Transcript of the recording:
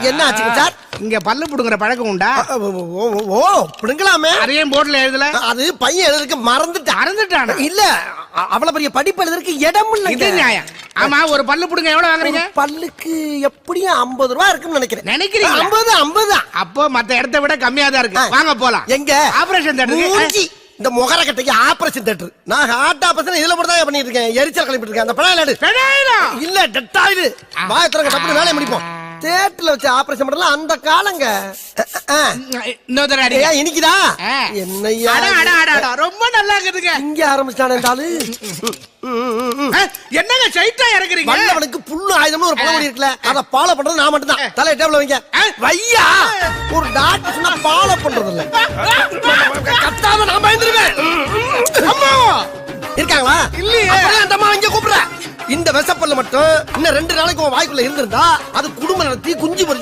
என்ன ஆச்சுங்க சார்? இங்க பல்லு புடுங்குற பழக்கம் உண்டா? ஓ பிடுங்கலாமே. அதையும் போர்ட்ல எழுதல. அது பையன் எழுதுறதுக்கு மறந்துட்டான். இல்ல அவ்வளவு பெரிய படிப்பு எழுதுறதுக்கு இடம் இல்ல. இது நியாயம். ஆமா, ஒரு பல்லு புடுங்க எவ்வளவு வாங்குறீங்க? பல்லுக்கு எப்படியும் 50 ரூபாய் இருக்குன்னு நினைக்கிறீங்க? 50. அப்போ மத்த இடத்தை விட கம்மியா தான் இருக்கு. வாங்க போலாம். எங்க? ஆபரேஷன் தியேட்டருக்கு. இந்த முகர கட்டைக்கு ஆபரேஷன் தியேட்டர். நான் ஹார்ட் ஆபரேஷன் இதுல மட்டும் தான் பண்ணிட்டு இருக்கேன். எரிச்சல் கிளப்பிட்டு இருக்கேன். அந்த பணம் எடு. இல்ல டெட்டாயிடு. வாயத்திரங்க டப்புனு வேலைய முடிப்போம். தியேட்டர்ல வச்சு ஆபரேஷன் பண்ணலாம் அந்த காலங்க. இன்னைக்குதா என்னையா ரொம்ப நல்லா இருக்குதுங்க. இங்க ஆரம்பிச்சானே. என்னங்க சைட்டா இறக்குறீங்க? வல்லவனுக்கு புல்லு ஆயுதம்னு ஒரு பழமொழி இருக்குல்ல, அத ஃபாலோ பண்றது நான் மட்டும் தான். தலை டேபிள்ல வைங்க. வையா ஒரு டாக்டர் சொன்னா ஃபாலோ பண்றது இல்ல. கத்தாம நான் பயந்துருவேன். அம்மா இருக்காங்களா? இல்லையே. அந்த அம்மா இங்க கூப்பிடுற. இந்த விஷப்பல்ல மட்டும் இன்னும் 2 நாளைக்கு வாய்க்குள்ள இருந்திருந்தா அது குடும்பம் நடத்தி குஞ்சு